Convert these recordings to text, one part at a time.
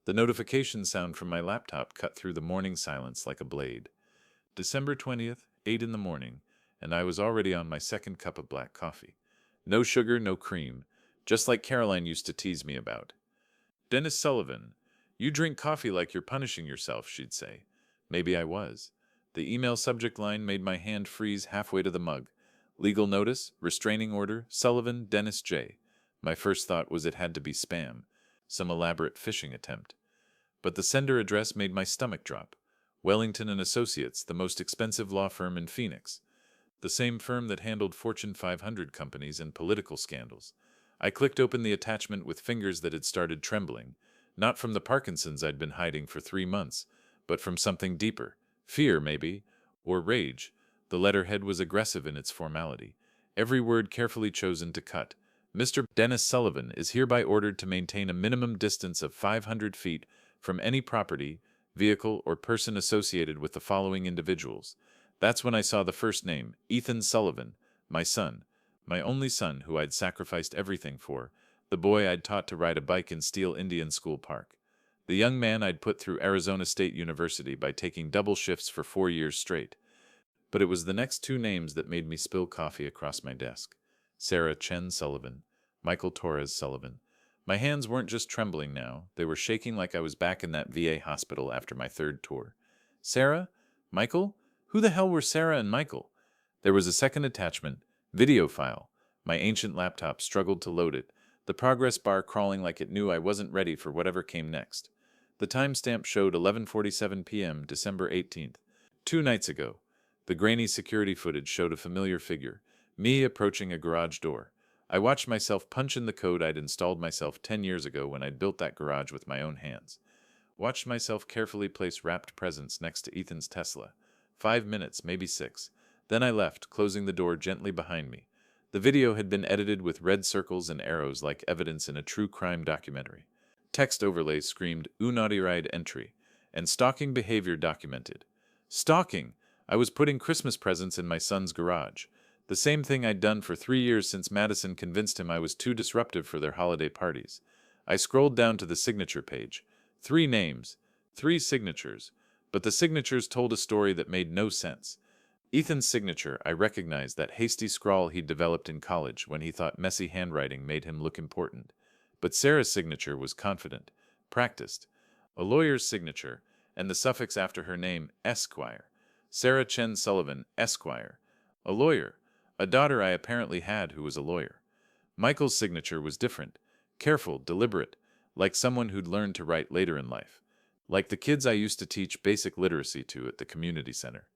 The notification sound from my laptop cut through the morning silence like a blade. December 20th, 8 in the morning, and I was already on my second cup of black coffee. No sugar, no cream, just like Caroline used to tease me about. "Dennis Sullivan, you drink coffee like you're punishing yourself," she'd say. Maybe I was. The email subject line made my hand freeze halfway to the mug. Legal notice, restraining order, Sullivan, Dennis J. My first thought was it had to be spam, some elaborate phishing attempt. But the sender address made my stomach drop. Wellington and Associates, the most expensive law firm in Phoenix. The same firm that handled Fortune 500 companies and political scandals. I clicked open the attachment with fingers that had started trembling, not from the Parkinsons I'd been hiding for 3 months, but from something deeper. Fear, maybe, or rage. The letterhead was aggressive in its formality, every word carefully chosen to cut. Mr. Dennis Sullivan is hereby ordered to maintain a minimum distance of 500 feet from any property, vehicle, or person associated with the following individuals. That's when I saw the first name, Ethan Sullivan, my son, my only son who I'd sacrificed everything for, the boy I'd taught to ride a bike in Steele Indian School Park, the young man I'd put through Arizona State University by taking double shifts for 4 years straight. But it was the next two names that made me spill coffee across my desk. Sarah Chen Sullivan, Michael Torres Sullivan. My hands weren't just trembling now, they were shaking like I was back in that VA hospital after my third tour. Sarah? Michael? Who the hell were Sarah and Michael? There was a second attachment, video file. My ancient laptop struggled to load it, the progress bar crawling like it knew I wasn't ready for whatever came next. The timestamp showed 11:47 p.m., December 18th, 2 nights ago. The grainy security footage showed a familiar figure, me approaching a garage door. I watched myself punch in the code I'd installed myself 10 years ago when I'd built that garage with my own hands. Watched myself carefully place wrapped presents next to Ethan's Tesla. 5 minutes, maybe 6. Then I left, closing the door gently behind me. The video had been edited with red circles and arrows like evidence in a true crime documentary. Text overlays screamed, "Unauthorized entry," and stalking behavior documented. Stalking! I was putting Christmas presents in my son's garage. The same thing I'd done for 3 years since Madison convinced him I was too disruptive for their holiday parties. I scrolled down to the signature page. 3 names, 3 signatures, but the signatures told a story that made no sense. Ethan's signature, I recognized that hasty scrawl he'd developed in college when he thought messy handwriting made him look important. But Sarah's signature was confident, practiced. A lawyer's signature, and the suffix after her name, Esquire. Sarah Chen Sullivan, Esquire. A lawyer. A daughter I apparently had who was a lawyer. Michael's signature was different, careful, deliberate, like someone who'd learned to write later in life. Like the kids I used to teach basic literacy to at the community center.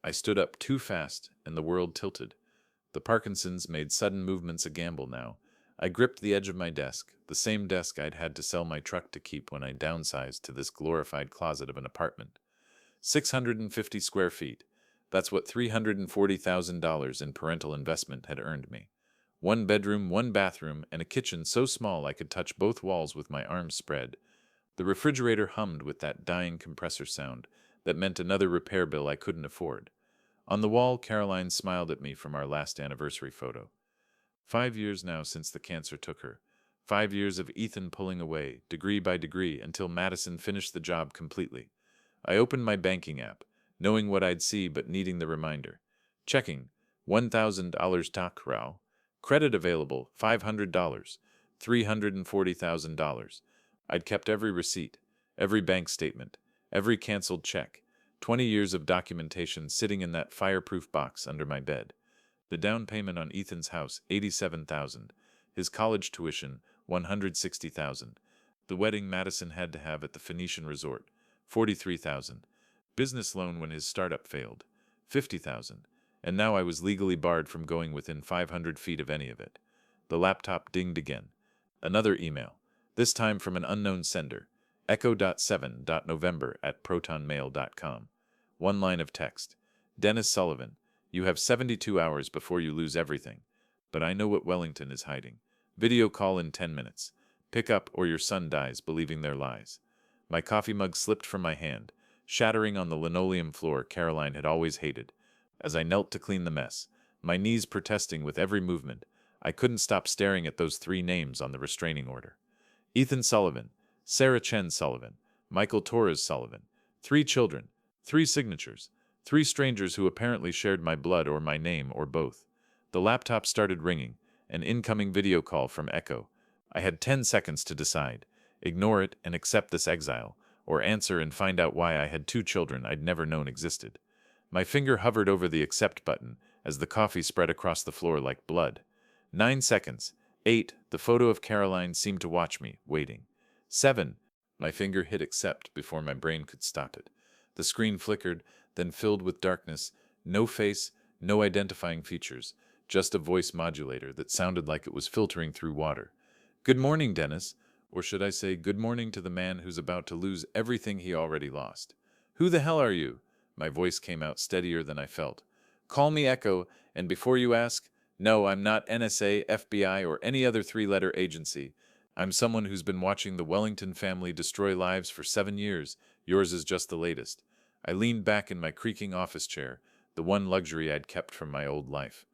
I stood up too fast, and the world tilted. The Parkinsons made sudden movements a gamble now. I gripped the edge of my desk, the same desk I'd had to sell my truck to keep when I downsized to this glorified closet of an apartment. 650 square feet. That's what $340,000 in parental investment had earned me. 1 bedroom, 1 bathroom, and a kitchen so small I could touch both walls with my arms spread. The refrigerator hummed with that dying compressor sound that meant another repair bill I couldn't afford. On the wall, Caroline smiled at me from our last anniversary photo. 5 years now since the cancer took her. 5 years of Ethan pulling away, degree by degree, until Madison finished the job completely. I opened my banking app, knowing what I'd see but needing the reminder. Checking, $1,000 takrao. Credit available, $500, $340,000. I'd kept every receipt, every bank statement, every canceled check, 20 years of documentation sitting in that fireproof box under my bed. The down payment on Ethan's house, $87,000. His college tuition, $160,000. The wedding Madison had to have at the Phoenician Resort, $43,000. Business loan when his startup failed, $50,000. And now I was legally barred from going within 500 feet of any of it. The laptop dinged again. Another email, this time from an unknown sender, echo.7.november@protonmail.com. One line of text. Dennis Sullivan, you have 72 hours before you lose everything. But I know what Wellington is hiding. Video call in 10 minutes. Pick up or your son dies believing their lies. My coffee mug slipped from my hand, shattering on the linoleum floor Caroline had always hated. As I knelt to clean the mess, my knees protesting with every movement, I couldn't stop staring at those 3 names on the restraining order. Ethan Sullivan, Sarah Chen Sullivan, Michael Torres Sullivan. 3 children, 3 signatures, 3 strangers who apparently shared my blood or my name or both. The laptop started ringing, an incoming video call from Echo. I had 10 seconds to decide. Ignore it and accept this exile, or answer and find out why I had 2 children I'd never known existed. My finger hovered over the accept button as the coffee spread across the floor like blood. 9 seconds. 8. The photo of Caroline seemed to watch me, waiting. 7. My finger hit accept before my brain could stop it. The screen flickered, then filled with darkness. No face, no identifying features, just a voice modulator that sounded like it was filtering through water. Good morning, Dennis. Or should I say, good morning to the man who's about to lose everything he already lost. Who the hell are you? My voice came out steadier than I felt. Call me Echo, and before you ask, no, I'm not NSA, FBI, or any other 3-letter agency. I'm someone who's been watching the Wellington family destroy lives for 7 years. Yours is just the latest. I leaned back in my creaking office chair, the one luxury I'd kept from my old life.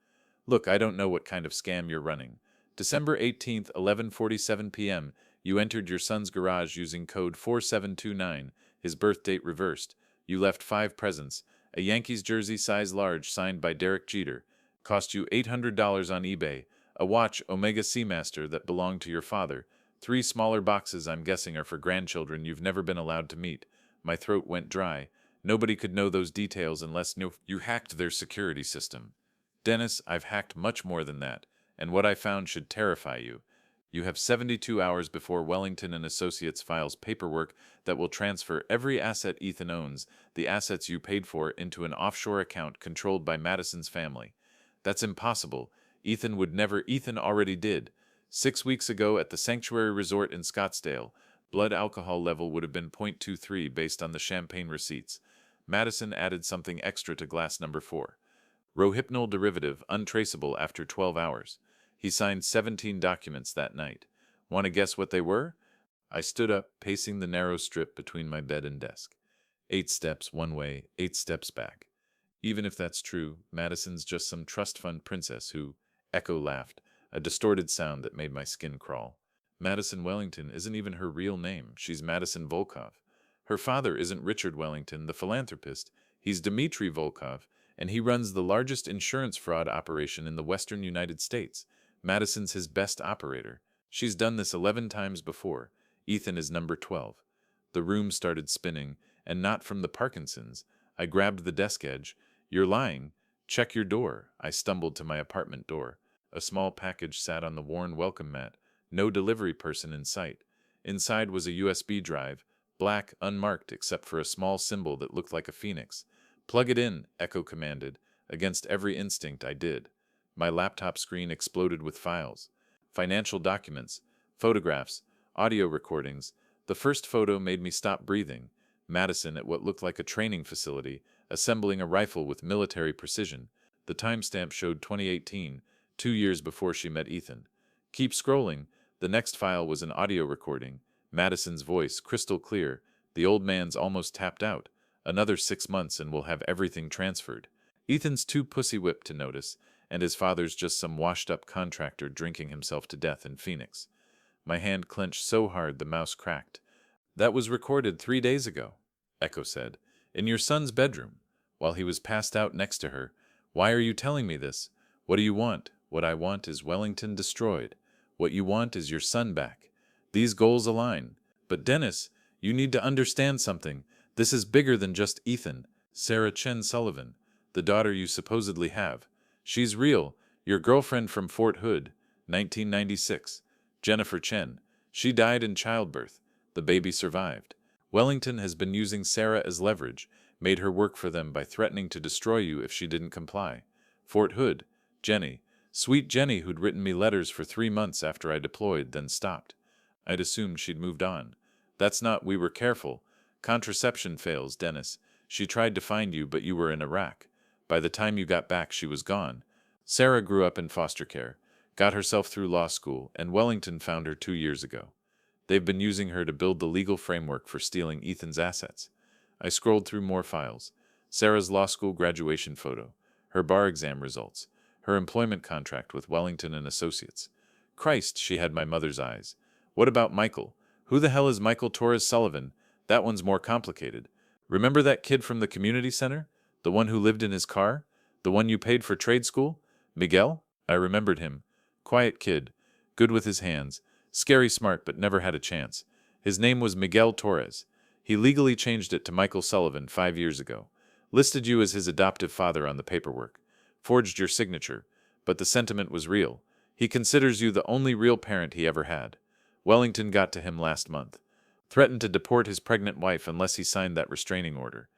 Look, I don't know what kind of scam you're running. December 18th, 11:47 p.m., you entered your son's garage using code 4729, his birth date reversed. You left 5 presents, a Yankees jersey size large signed by Derek Jeter, cost you $800 on eBay, a watch Omega Seamaster that belonged to your father, 3 smaller boxes I'm guessing are for grandchildren you've never been allowed to meet. My throat went dry. Nobody could know those details unless you hacked their security system. Dennis, I've hacked much more than that, and what I found should terrify you. You have 72 hours before Wellington and Associates files paperwork that will transfer every asset Ethan owns, the assets you paid for, into an offshore account controlled by Madison's family. That's impossible. Ethan would never. Ethan already did. 6 weeks ago at the Sanctuary Resort in Scottsdale, blood alcohol level would have been 0.23 based on the champagne receipts. Madison added something extra to glass number 4. Rohypnol derivative, untraceable after 12 hours. He signed 17 documents that night. Want to guess what they were? I stood up, pacing the narrow strip between my bed and desk. 8 steps one way, 8 steps back. Even if that's true, Madison's just some trust fund princess who... Echo laughed, a distorted sound that made my skin crawl. Madison Wellington isn't even her real name. She's Madison Volkov. Her father isn't Richard Wellington, the philanthropist. He's Dmitry Volkov, and he runs the largest insurance fraud operation in the western United States. Madison's his best operator. She's done this 11 times before. Ethan is number 12. The room started spinning, and not from the Parkinsons. I grabbed the desk edge. You're lying. Check your door. I stumbled to my apartment door. A small package sat on the worn welcome mat. No delivery person in sight. Inside was a USB drive, black, unmarked except for a small symbol that looked like a phoenix. Plug it in, Echo commanded. Against every instinct, I did. My laptop screen exploded with files. Financial documents, photographs, audio recordings. The first photo made me stop breathing. Madison at what looked like a training facility, assembling a rifle with military precision. The timestamp showed 2018, 2 years before she met Ethan. Keep scrolling. The next file was an audio recording. Madison's voice, crystal clear. The old man's almost tapped out. Another 6 months and we'll have everything transferred. Ethan's too pussy-whipped to notice, and his father's just some washed-up contractor drinking himself to death in Phoenix. My hand clenched so hard the mouse cracked. That was recorded 3 days ago, Echo said, in your son's bedroom, while he was passed out next to her. Why are you telling me this? What do you want? What I want is Wellington destroyed. What you want is your son back. These goals align. But Dennis, you need to understand something. This is bigger than just Ethan. Sarah Chen Sullivan, the daughter you supposedly have. She's real. Your girlfriend from Fort Hood, 1996. Jennifer Chen. She died in childbirth. The baby survived. Wellington has been using Sarah as leverage, made her work for them by threatening to destroy you if she didn't comply. Fort Hood. Jenny. Sweet Jenny who'd written me letters for 3 months after I deployed, then stopped. I'd assumed she'd moved on. That's not we were careful. Contraception fails, Dennis. She tried to find you, but you were in Iraq. By the time you got back, she was gone. Sarah grew up in foster care, got herself through law school, and Wellington found her 2 years ago. They've been using her to build the legal framework for stealing Ethan's assets. I scrolled through more files. Sarah's law school graduation photo, her bar exam results, her employment contract with Wellington and Associates. Christ, she had my mother's eyes. What about Michael? Who the hell is Michael Torres Sullivan? That one's more complicated. Remember that kid from the community center? The one who lived in his car? The one you paid for trade school? Miguel? I remembered him. Quiet kid. Good with his hands. Scary smart, but never had a chance. His name was Miguel Torres. He legally changed it to Michael Sullivan 5 years ago. Listed you as his adoptive father on the paperwork. Forged your signature. But the sentiment was real. He considers you the only real parent he ever had. Wellington got to him last month. Threatened to deport his pregnant wife unless he signed that restraining order.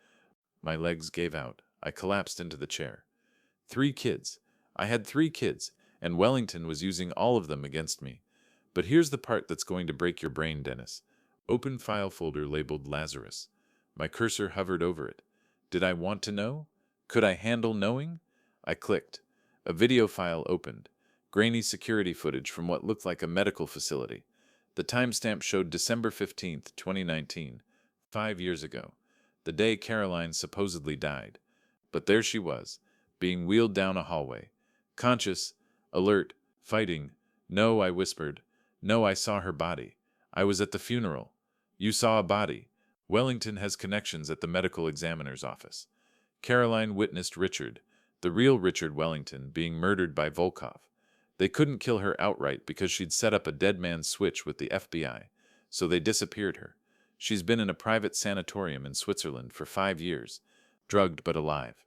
My legs gave out. I collapsed into the chair. 3 kids. I had 3 kids, and Wellington was using all of them against me. But here's the part that's going to break your brain, Dennis. Open file folder labeled Lazarus. My cursor hovered over it. Did I want to know? Could I handle knowing? I clicked. A video file opened. Grainy security footage from what looked like a medical facility. The timestamp showed December 15th, 2019, 5 years ago, the day Caroline supposedly died. But there she was, being wheeled down a hallway. Conscious, alert, fighting. No, I whispered. No, I saw her body. I was at the funeral. You saw a body. Wellington has connections at the medical examiner's office. Caroline witnessed Richard, the real Richard Wellington, being murdered by Volkov. They couldn't kill her outright because she'd set up a dead man's switch with the FBI, so they disappeared her. She's been in a private sanatorium in Switzerland for 5 years, drugged but alive.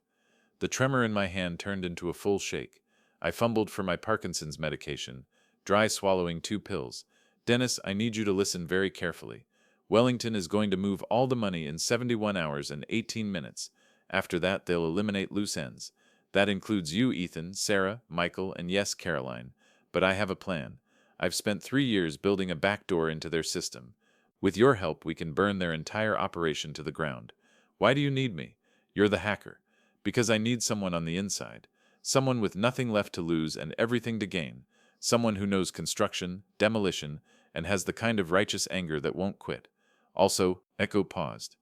The tremor in my hand turned into a full shake. I fumbled for my Parkinson's medication, dry swallowing 2 pills. Dennis, I need you to listen very carefully. Wellington is going to move all the money in 71 hours and 18 minutes. After that, they'll eliminate loose ends. That includes you, Ethan, Sarah, Michael, and yes, Caroline. But I have a plan. I've spent 3 years building a backdoor into their system. With your help, we can burn their entire operation to the ground. Why do you need me? You're the hacker. Because I need someone on the inside. Someone with nothing left to lose and everything to gain. Someone who knows construction, demolition, and has the kind of righteous anger that won't quit. Also, Echo paused.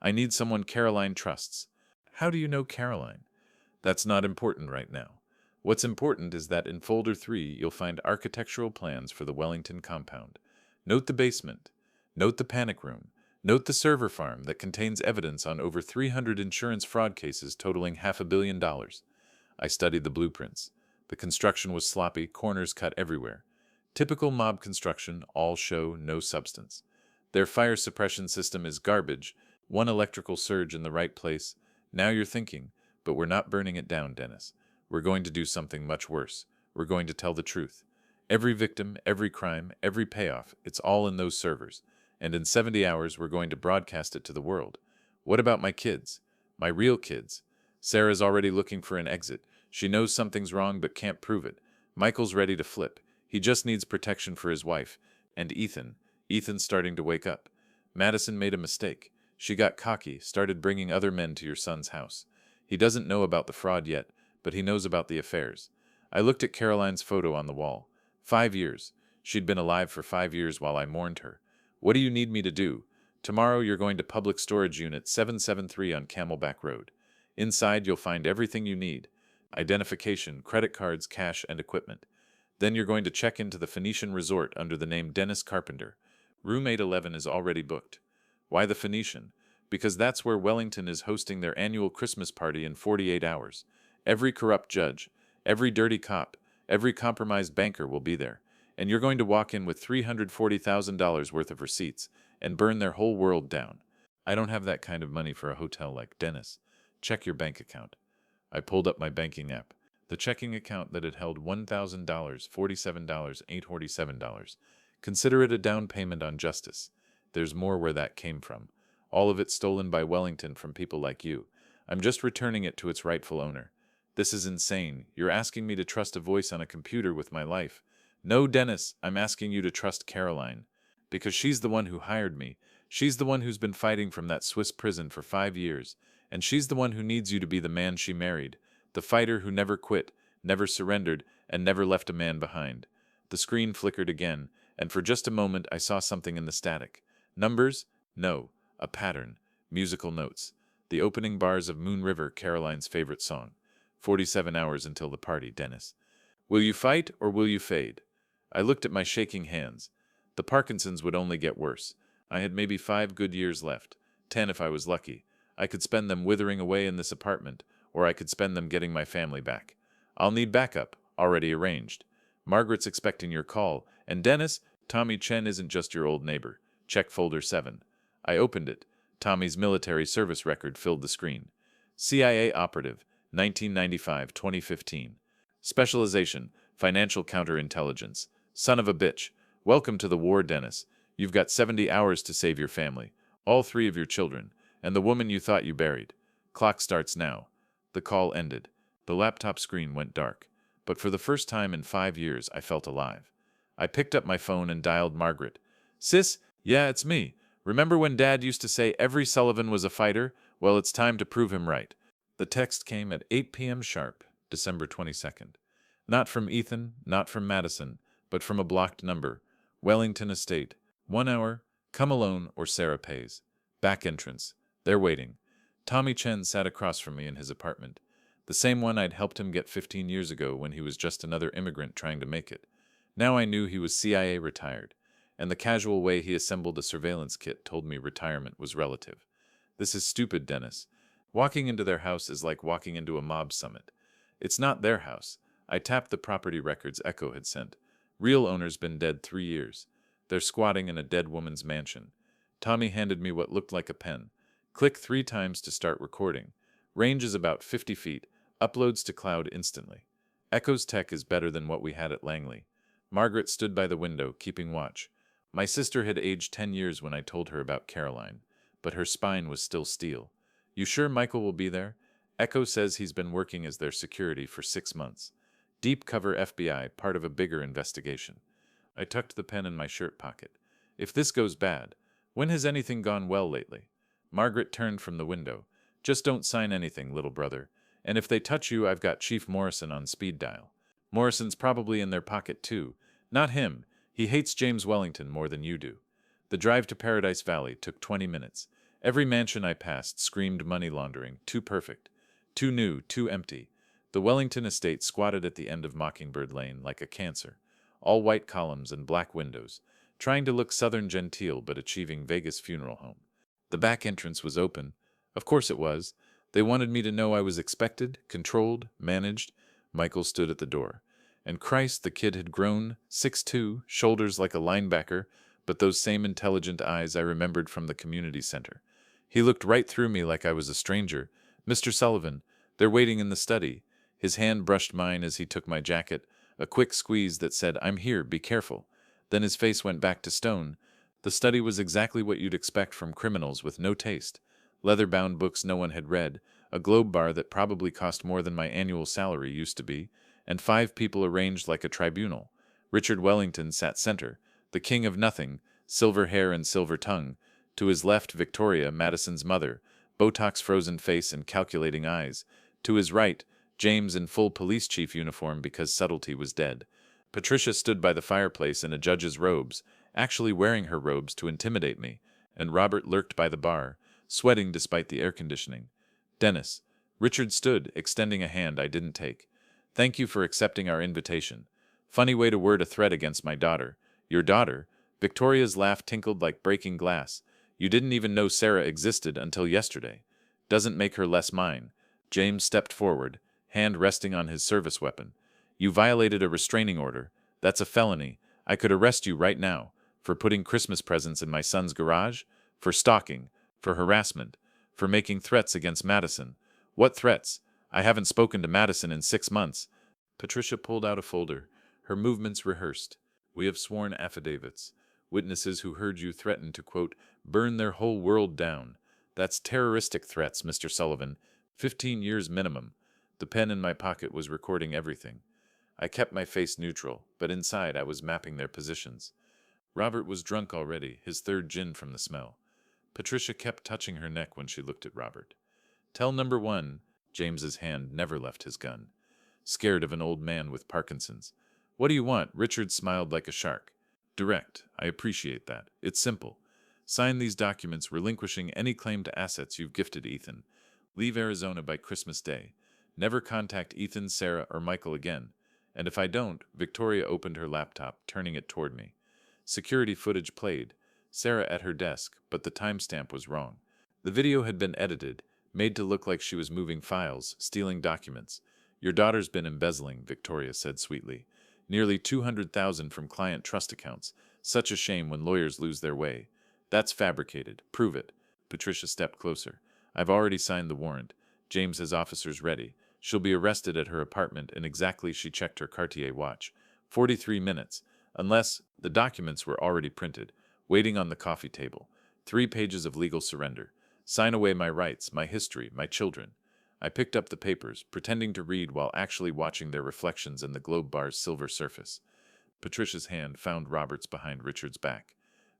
I need someone Caroline trusts. How do you know Caroline? That's not important right now. What's important is that in folder 3 you'll find architectural plans for the Wellington compound. Note the basement. Note the panic room. Note the server farm that contains evidence on over 300 insurance fraud cases totaling $500 million. I studied the blueprints. The construction was sloppy, corners cut everywhere. Typical mob construction, all show, no substance. Their fire suppression system is garbage, one electrical surge in the right place. Now you're thinking, but we're not burning it down, Dennis. We're going to do something much worse. We're going to tell the truth. Every victim, every crime, every payoff, it's all in those servers. And in 70 hours, we're going to broadcast it to the world. What about my kids? My real kids? Sarah's already looking for an exit. She knows something's wrong but can't prove it. Michael's ready to flip. He just needs protection for his wife. And Ethan's starting to wake up. Madison made a mistake. She got cocky, started bringing other men to your son's house. He doesn't know about the fraud yet, but he knows about the affairs. I looked at Caroline's photo on the wall. 5 years. She'd been alive for 5 years while I mourned her. What do you need me to do? Tomorrow you're going to Public Storage Unit 773 on Camelback Road. Inside you'll find everything you need. Identification, credit cards, cash, and equipment. Then you're going to check into the Phoenician Resort under the name Dennis Carpenter. Room 811 is already booked. Why the Phoenician? Because that's where Wellington is hosting their annual Christmas party in 48 hours. Every corrupt judge, every dirty cop, every compromised banker will be there. And you're going to walk in with $340,000 worth of receipts and burn their whole world down. I don't have that kind of money for a hotel like Dennis. Check your bank account. I pulled up my banking app. The checking account that had held $1,000, $47, $847. Consider it a down payment on justice. There's more where that came from. All of it stolen by Wellington from people like you. I'm just returning it to its rightful owner. This is insane. You're asking me to trust a voice on a computer with my life. No, Dennis, I'm asking you to trust Caroline. Because she's the one who hired me. She's the one who's been fighting from that Swiss prison for 5 years. And she's the one who needs you to be the man she married. The fighter who never quit, never surrendered, and never left a man behind. The screen flickered again, and for just a moment I saw something in the static. Numbers? No. A pattern. Musical notes. The opening bars of Moon River, Caroline's favorite song. 47 hours until the party, Dennis. Will you fight or will you fade? I looked at my shaking hands. The Parkinsons would only get worse. I had maybe 5 good years left, 10 if I was lucky. I could spend them withering away in this apartment, or I could spend them getting my family back. I'll need backup, already arranged. Margaret's expecting your call, and Dennis, Tommy Chen isn't just your old neighbor. Check folder 7. I opened it. Tommy's military service record filled the screen. CIA operative, 1995-2015. Specialization, financial counterintelligence. Son of a bitch. Welcome to the war, Dennis. You've got 70 hours to save your family, all 3 of your children, and the woman you thought you buried. Clock starts now. The call ended. The laptop screen went dark. But for the first time in 5 years, I felt alive. I picked up my phone and dialed Margaret. Sis, yeah, it's me. Remember when Dad used to say every Sullivan was a fighter? Well, it's time to prove him right. The text came at 8 p.m. sharp, December 22nd. Not from Ethan, not from Madison, but from a blocked number. Wellington Estate. 1 hour. Come alone or Sarah pays. Back entrance. They're waiting. Tommy Chen sat across from me in his apartment. The same one I'd helped him get 15 years ago when he was just another immigrant trying to make it. Now I knew he was CIA retired, and the casual way he assembled a surveillance kit told me retirement was relative. This is stupid, Dennis. Walking into their house is like walking into a mob summit. It's not their house. I tapped the property records Echo had sent. Real owner's been dead 3 years. They're squatting in a dead woman's mansion. Tommy handed me what looked like a pen. Click 3 times to start recording. Range is about 50 feet. Uploads to cloud instantly. Echo's tech is better than what we had at Langley. Margaret stood by the window, keeping watch. My sister had aged 10 years when I told her about Caroline, but her spine was still steel. You sure Michael will be there? Echo says he's been working as their security for 6 months. Deep cover FBI, part of a bigger investigation. I tucked the pen in my shirt pocket. If this goes bad, when has anything gone well lately? Margaret turned from the window. Just don't sign anything, little brother. And if they touch you, I've got Chief Morrison on speed dial. Morrison's probably in their pocket too. Not him. He hates James Wellington more than you do. The drive to Paradise Valley took 20 minutes. Every mansion I passed screamed money laundering. Too perfect. Too new, too empty. The Wellington estate squatted at the end of Mockingbird Lane like a cancer. All white columns and black windows. Trying to look southern genteel but achieving Vegas funeral home. The back entrance was open. Of course it was. They wanted me to know I was expected, controlled, managed. Michael stood at the door. And Christ, the kid had grown, 6'2", shoulders like a linebacker, but those same intelligent eyes I remembered from the community center. He looked right through me like I was a stranger. Mr. Sullivan, they're waiting in the study. His hand brushed mine as he took my jacket, a quick squeeze that said, I'm here, be careful. Then his face went back to stone. The study was exactly what you'd expect from criminals with no taste. Leather-bound books no one had read, a globe bar that probably cost more than my annual salary used to be, and 5 people arranged like a tribunal. Richard Wellington sat center, the king of nothing, silver hair and silver tongue. To his left, Victoria, Madison's mother, Botox-frozen face and calculating eyes. To his right, James in full police chief uniform because subtlety was dead. Patricia stood by the fireplace in a judge's robes, actually wearing her robes to intimidate me, and Robert lurked by the bar, sweating despite the air conditioning. Dennis. Richard stood, extending a hand I didn't take. Thank you for accepting our invitation. Funny way to word a threat against my daughter. Your daughter? Victoria's laugh tinkled like breaking glass. You didn't even know Sarah existed until yesterday. Doesn't make her less mine. James stepped forward, hand resting on his service weapon. You violated a restraining order. That's a felony. I could arrest you right now. For putting Christmas presents in my son's garage? For stalking? For harassment? For making threats against Madison? What threats? I haven't spoken to Madison in 6 months. Patricia pulled out a folder, her movements rehearsed. We have sworn affidavits. Witnesses who heard you threaten to, quote, burn their whole world down. That's terroristic threats, Mr. Sullivan. 15 years minimum. The pen in my pocket was recording everything. I kept my face neutral, but inside I was mapping their positions. Robert was drunk already, his 3rd gin from the smell. Patricia kept touching her neck when she looked at Robert. Tell number 1. James's hand never left his gun. Scared of an old man with Parkinson's. What do you want? Richard smiled like a shark. Direct. I appreciate that. It's simple. Sign these documents relinquishing any claim to assets you've gifted Ethan. Leave Arizona by Christmas Day. Never contact Ethan, Sarah, or Michael again. And if I don't, Victoria opened her laptop, turning it toward me. Security footage played. Sarah at her desk, but the timestamp was wrong. The video had been edited, made to look like she was moving files, stealing documents. Your daughter's been embezzling, Victoria said sweetly. Nearly 200,000 from client trust accounts. Such a shame when lawyers lose their way. That's fabricated. Prove it. Patricia stepped closer. I've already signed the warrant. James has officers ready. She'll be arrested at her apartment in exactly, she checked her Cartier watch, 43 minutes. Unless the documents were already printed, waiting on the coffee table. 3 pages of legal surrender. Sign away my rights, my history, my children. I picked up the papers, pretending to read while actually watching their reflections in the globe bar's silver surface. Patricia's hand found Robert's behind Richard's back.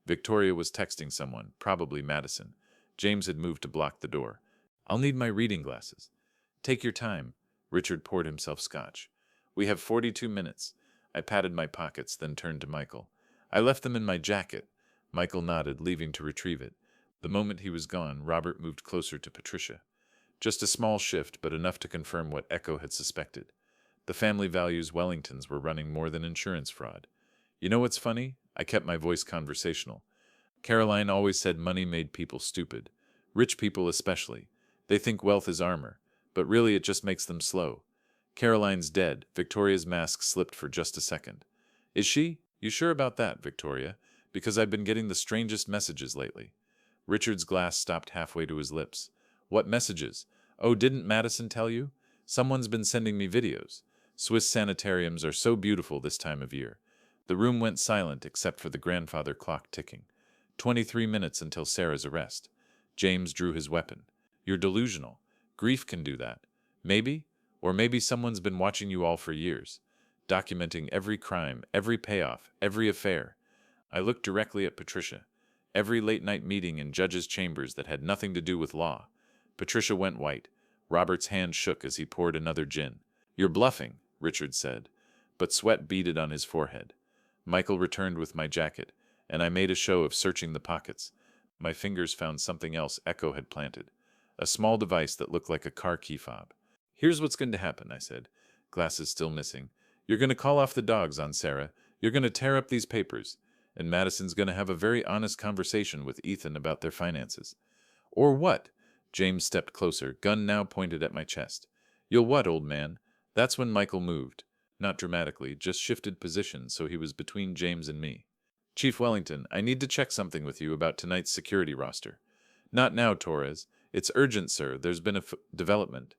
Victoria was texting someone, probably Madison. James had moved to block the door. I'll need my reading glasses. Take your time. Richard poured himself scotch. We have 42 minutes. I patted my pockets, then turned to Michael. I left them in my jacket. Michael nodded, leaving to retrieve it. The moment he was gone, Robert moved closer to Patricia. Just a small shift, but enough to confirm what Echo had suspected. The family values Wellingtons were running more than insurance fraud. You know what's funny? I kept my voice conversational. Caroline always said money made people stupid. Rich people especially. They think wealth is armor, but really it just makes them slow. Caroline's dead. Victoria's mask slipped for just a second. Is she? You sure about that, Victoria? Because I've been getting the strangest messages lately. Richard's glass stopped halfway to his lips. What messages? Oh, didn't Madison tell you? Someone's been sending me videos. Swiss sanitariums are so beautiful this time of year. The room went silent except for the grandfather clock ticking. 23 minutes until Sarah's arrest. James drew his weapon. You're delusional. Grief can do that. Maybe, or maybe someone's been watching you all for years, documenting every crime, every payoff, every affair. I looked directly at Patricia. Every late-night meeting in judges' chambers that had nothing to do with law. Patricia went white. Robert's hand shook as he poured another gin. You're bluffing, Richard said, but sweat beaded on his forehead. Michael returned with my jacket, and I made a show of searching the pockets. My fingers found something else Echo had planted. A small device that looked like a car key fob. Here's what's going to happen, I said. Glasses still missing. You're going to call off the dogs on Sarah. You're going to tear up these papers. And Madison's going to have a very honest conversation with Ethan about their finances. Or what? James stepped closer, gun now pointed at my chest. You'll what, old man? That's when Michael moved. Not dramatically, just shifted position so he was between James and me. Chief Wellington, I need to check something with you about tonight's security roster. Not now, Torres. It's urgent, sir. There's been a development.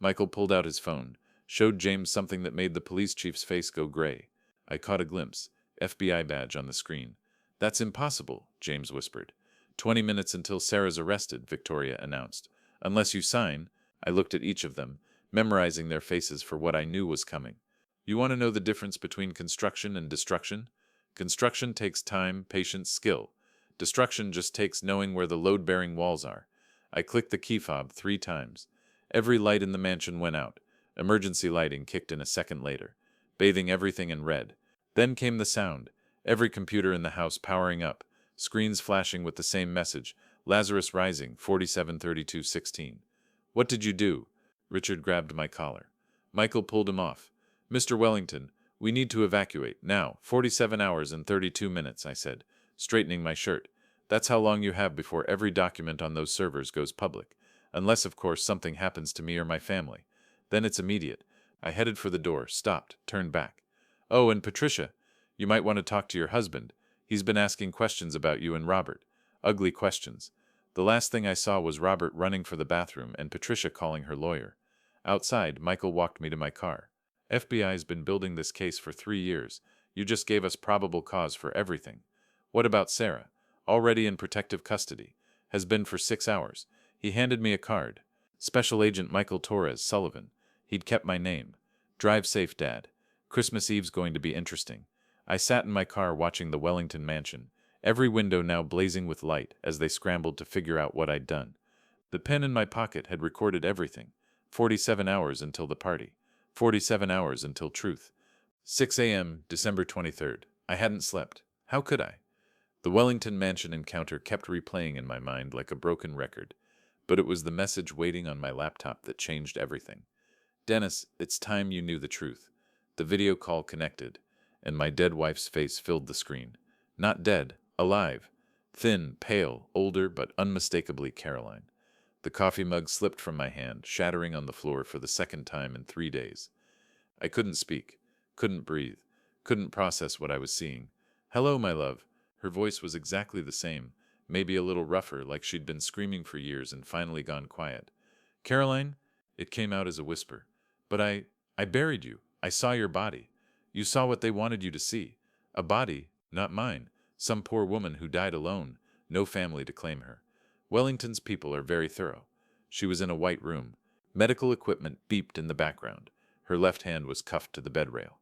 Michael pulled out his phone, showed James something that made the police chief's face go gray. I caught a glimpse. FBI badge on the screen. That's impossible, James whispered. 20 minutes until Sarah's arrested, Victoria announced. Unless you sign. I looked at each of them, memorizing their faces for what I knew was coming. You want to know the difference between construction and destruction? Construction takes time, patience, skill. Destruction just takes knowing where the load-bearing walls are. I clicked the key fob 3 times. Every light in the mansion went out. Emergency lighting kicked in a second later, bathing everything in red. Then came the sound. Every computer in the house powering up, screens flashing with the same message. Lazarus rising, 473216. What did you do? Richard grabbed my collar. Michael pulled him off. Mr. Wellington, we need to evacuate. Now, 47 hours and 32 minutes, I said, straightening my shirt. That's how long you have before every document on those servers goes public. Unless, of course, something happens to me or my family. Then it's immediate. I headed for the door, stopped, turned back. Oh, and Patricia, you might want to talk to your husband. He's been asking questions about you and Robert. Ugly questions. The last thing I saw was Robert running for the bathroom and Patricia calling her lawyer. Outside, Michael walked me to my car. FBI's been building this case for 3 years. You just gave us probable cause for everything. What about Sarah? Already in protective custody. Has been for 6 hours. He handed me a card. Special Agent Michael Torres Sullivan. He'd kept my name. Drive safe, Dad. Christmas Eve's going to be interesting. I sat in my car watching the Wellington mansion, every window now blazing with light as they scrambled to figure out what I'd done. The pen in my pocket had recorded everything. 47 hours until the party. 47 hours until truth. 6 a.m., December 23rd. I hadn't slept. How could I? The Wellington mansion encounter kept replaying in my mind like a broken record, but it was the message waiting on my laptop that changed everything. Dennis, it's time you knew the truth. The video call connected, and my dead wife's face filled the screen. Not dead, alive. Thin, pale, older, but unmistakably Caroline. The coffee mug slipped from my hand, shattering on the floor for the second time in 3 days. I couldn't speak, couldn't breathe, couldn't process what I was seeing. "Hello, my love." Her voice was exactly the same, maybe a little rougher, like she'd been screaming for years and finally gone quiet. "Caroline?" It came out as a whisper. "But I buried you. I saw your body. You saw what they wanted you to see. A body, not mine. Some poor woman who died alone, no family to claim her. Wellington's people are very thorough." She was in a white room. Medical equipment beeped in the background. Her left hand was cuffed to the bed rail.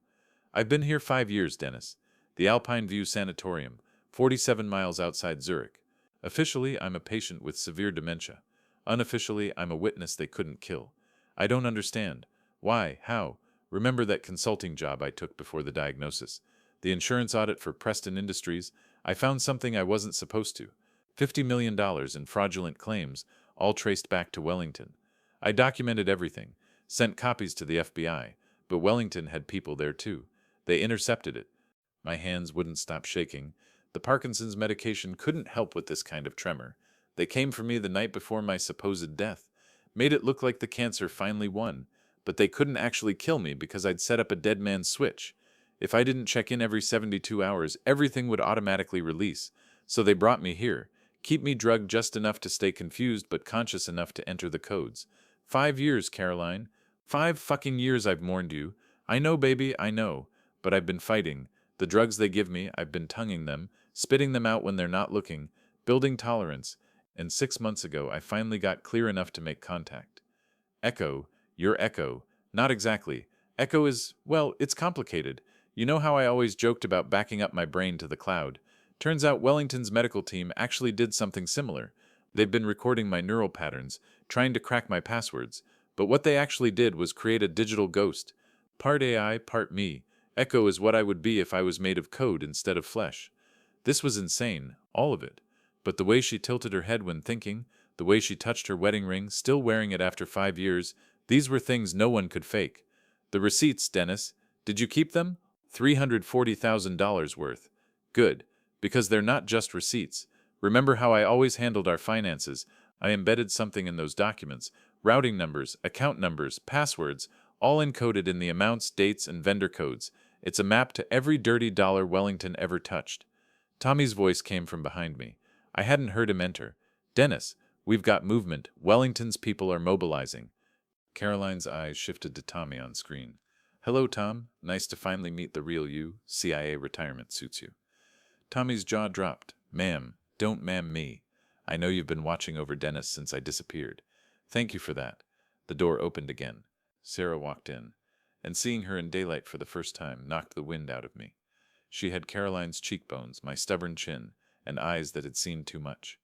"I've been here 5 years, Dennis. The Alpine View Sanatorium, 47 miles outside Zurich. Officially, I'm a patient with severe dementia. Unofficially, I'm a witness they couldn't kill. I don't understand. Why? How? Remember that consulting job I took before the diagnosis? The insurance audit for Preston Industries? I found something I wasn't supposed to. $50 million in fraudulent claims, all traced back to Wellington. I documented everything, sent copies to the FBI, but Wellington had people there too. They intercepted it. My hands wouldn't stop shaking. The Parkinson's medication couldn't help with this kind of tremor. They came for me the night before my supposed death. Made it look like the cancer finally won, but they couldn't actually kill me because I'd set up a dead man's switch. If I didn't check in every 72 hours, everything would automatically release. So they brought me here. Keep me drugged just enough to stay confused but conscious enough to enter the codes. 5 years, Caroline. 5 fucking years I've mourned you. I know, baby, I know. But I've been fighting. The drugs they give me, I've been tonguing them, spitting them out when they're not looking, building tolerance, and 6 months ago I finally got clear enough to make contact. Echo, your Echo. Not exactly. Echo is, well, it's complicated. You know how I always joked about backing up my brain to the cloud? Turns out Wellington's medical team actually did something similar. They've been recording my neural patterns, trying to crack my passwords, but what they actually did was create a digital ghost. Part AI, part me. Echo is what I would be if I was made of code instead of flesh. This was insane, all of it. But the way she tilted her head when thinking, the way she touched her wedding ring, still wearing it after 5 years, these were things no one could fake. The receipts, Dennis. Did you keep them? $340,000 worth. Good. Because they're not just receipts. Remember how I always handled our finances? I embedded something in those documents. Routing numbers, account numbers, passwords, all encoded in the amounts, dates, and vendor codes. It's a map to every dirty dollar Wellington ever touched. Tommy's voice came from behind me. I hadn't heard him enter. "Dennis, we've got movement. Wellington's people are mobilizing." Caroline's eyes shifted to Tommy on screen. "Hello, Tom. Nice to finally meet the real you. CIA retirement suits you." Tommy's jaw dropped. "Ma'am, don't ma'am me. I know you've been watching over Dennis since I disappeared. Thank you for that." The door opened again. Sarah walked in, and seeing her in daylight for the first time knocked the wind out of me. She had Caroline's cheekbones, my stubborn chin, and eyes that had seen too much.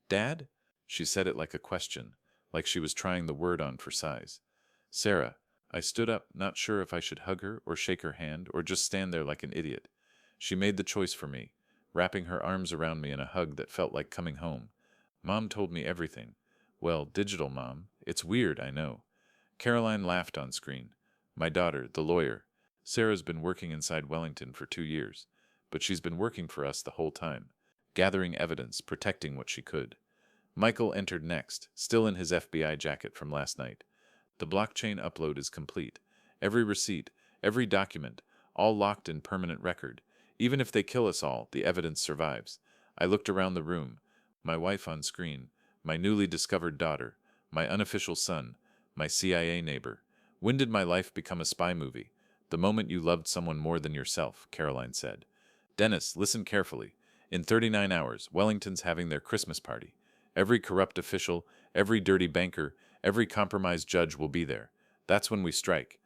"Dad?" She said it like a question, like she was trying the word on for size. "Sarah." I stood up, not sure if I should hug her or shake her hand or just stand there like an idiot. She made the choice for me, wrapping her arms around me in a hug that felt like coming home. "Mom told me everything." "Well, digital Mom. It's weird, I know." Caroline laughed on screen. "My daughter, the lawyer. Sarah's been working inside Wellington for 2 years, but she's been working for us the whole time, gathering evidence, protecting what she could." Michael entered next, still in his FBI jacket from last night. "The blockchain upload is complete. Every receipt, every document, all locked in permanent record. Even if they kill us all, the evidence survives." I looked around the room. My wife on screen, my newly discovered daughter, my unofficial son, my CIA neighbor. "When did my life become a spy movie?" "The moment you loved someone more than yourself," Caroline said. "Dennis, listen carefully. In 39 hours, Wellington's having their Christmas party. Every corrupt official, every dirty banker, every compromised judge will be there. That's when we strike."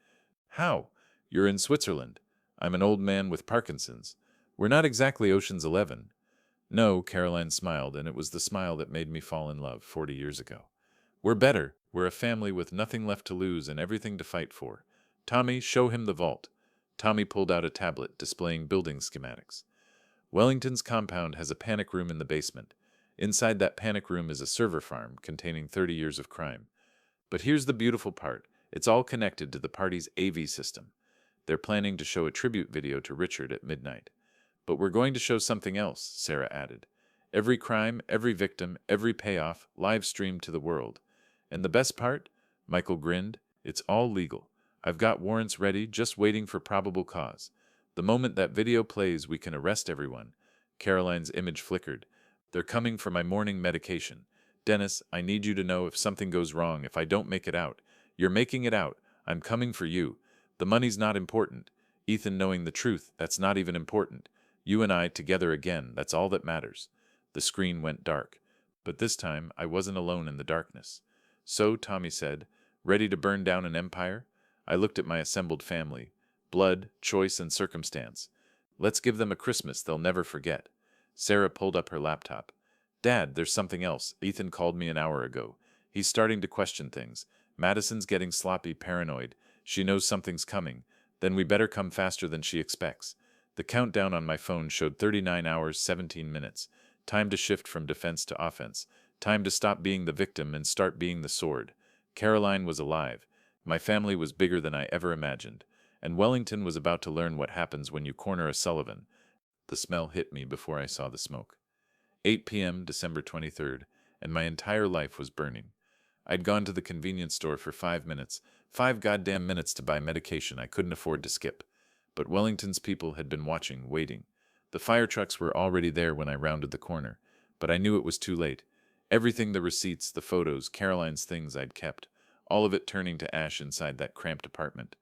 "How?" "You're in Switzerland. I'm an old man with Parkinson's. We're not exactly Ocean's 11. "No," Caroline smiled, and it was the smile that made me fall in love 40 years ago. "We're better. We're a family with nothing left to lose and everything to fight for. Tommy, show him the vault." Tommy pulled out a tablet displaying building schematics. "Wellington's compound has a panic room in the basement. Inside that panic room is a server farm containing 30 years of crime. But here's the beautiful part. It's all connected to the party's AV system. They're planning to show a tribute video to Richard at midnight. But we're going to show something else, Sarah added. Every crime, every victim, every payoff, live streamed to the world. And the best part? Michael grinned. It's all legal. I've got warrants ready, just waiting for probable cause. The moment that video plays, we can arrest everyone. Caroline's image flickered. They're coming for my morning medication. Dennis, I need you to know if something goes wrong, if I don't make it out. You're making it out. I'm coming for you. The money's not important. Ethan knowing the truth, that's not even important. You and I together again, that's all that matters. The screen went dark. But this time, I wasn't alone in the darkness. So, Tommy said, ready to burn down an empire? I looked at my assembled family. Blood, choice, and circumstance. Let's give them a Christmas they'll never forget. Sarah pulled up her laptop. Dad, there's something else. Ethan called me an hour ago. He's starting to question things. Madison's getting sloppy, paranoid. She knows something's coming. Then we better come faster than she expects. The countdown on my phone showed 39 hours, 17 minutes. Time to shift from defense to offense. Time to stop being the victim and start being the sword. Caroline was alive. My family was bigger than I ever imagined. And Wellington was about to learn what happens when you corner a Sullivan. The smell hit me before I saw the smoke. 8 p.m., December 23rd, and my entire life was burning. I'd gone to the convenience store for 5 minutes, 5 goddamn minutes to buy medication I couldn't afford to skip. But Wellington's people had been watching, waiting. The fire trucks were already there when I rounded the corner, but I knew it was too late. Everything, the receipts, the photos, Caroline's things I'd kept, all of it turning to ash inside that cramped apartment.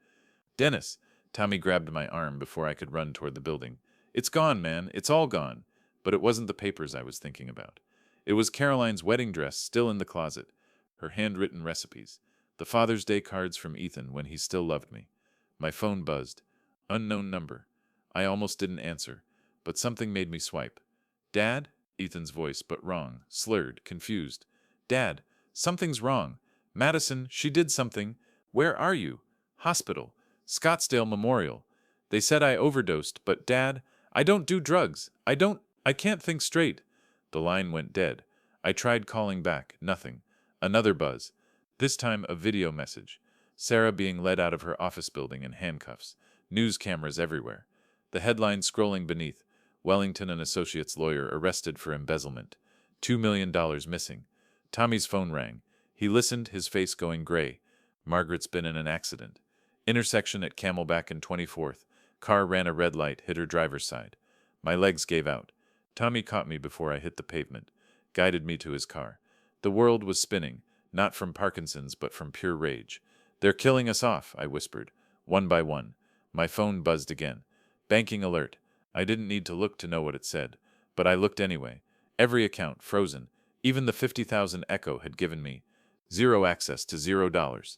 Dennis! Tommy grabbed my arm before I could run toward the building. It's gone, man. It's all gone. But it wasn't the papers I was thinking about. It was Caroline's wedding dress still in the closet, her handwritten recipes, the Father's Day cards from Ethan when he still loved me. My phone buzzed. Unknown number. I almost didn't answer, but something made me swipe. Dad? Ethan's voice, but wrong, slurred, confused. Dad, something's wrong. Madison, she did something. Where are you? Hospital. Scottsdale Memorial. They said I overdosed, but Dad, I don't do drugs. I can't think straight. The line went dead. I tried calling back. Nothing. Another buzz. This time a video message. Sarah being led out of her office building in handcuffs. News cameras everywhere. The headline scrolling beneath. Wellington and Associates lawyer arrested for embezzlement. $2 million missing. Tommy's phone rang. He listened, his face going gray. Margaret's been in an accident. Intersection at Camelback and 24th. Car ran a red light, hit her driver's side. My legs gave out. Tommy caught me before I hit the pavement, guided me to his car. The world was spinning, not from Parkinson's but from pure rage. They're killing us off, I whispered, one by one. My phone buzzed again. Banking alert. I didn't need to look to know what it said, but I looked anyway. Every account frozen. Even the 50,000 Echo had given me zero access to $0.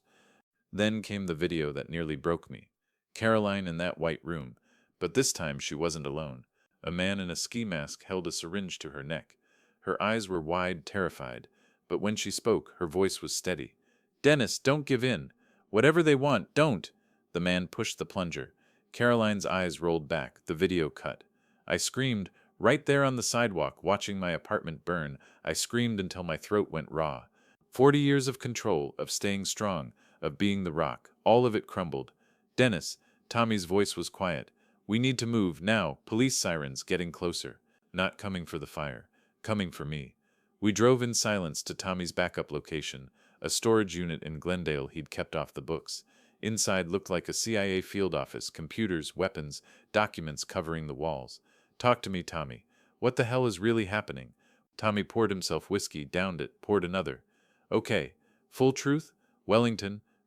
Then came the video that nearly broke me. Caroline in that white room, but this time she wasn't alone. A man in a ski mask held a syringe to her neck. Her eyes were wide, terrified, but when she spoke, her voice was steady. Dennis, don't give in. Whatever they want, don't. The man pushed the plunger. Caroline's eyes rolled back, the video cut. I screamed, right there on the sidewalk, watching my apartment burn. I screamed until my throat went raw. 40 years of control, of staying strong, of being the rock, all of it crumbled. Dennis, Tommy's voice was quiet. We need to move, now. Police sirens getting closer. Not coming for the fire. Coming for me. We drove in silence to Tommy's backup location, a storage unit in Glendale he'd kept off the books. Inside looked like a CIA field office, computers, weapons, documents covering the walls. Talk to me, Tommy. What the hell is really happening? Tommy poured himself whiskey, downed it, poured another. Okay. Full truth?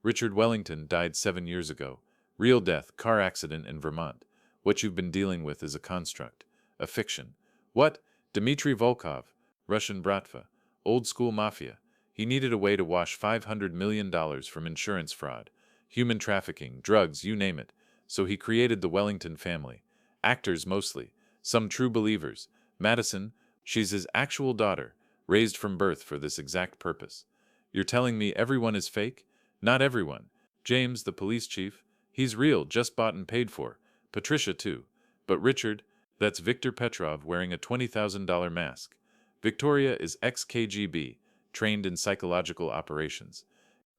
Richard Wellington died 7 years ago. Real death, car accident in Vermont. What you've been dealing with is a construct. A fiction. What? Dmitry Volkov. Russian Bratva. Old school mafia. He needed a way to wash $500 million from insurance fraud. Human trafficking, drugs, you name it. So he created the Wellington family. Actors mostly. Some true believers. Madison, she's his actual daughter, raised from birth for this exact purpose. You're telling me everyone is fake? Not everyone. James, the police chief, he's real, just bought and paid for. Patricia, too. But Richard, that's Viktor Petrov wearing a $20,000 mask. Victoria is ex-KGB, trained in psychological operations.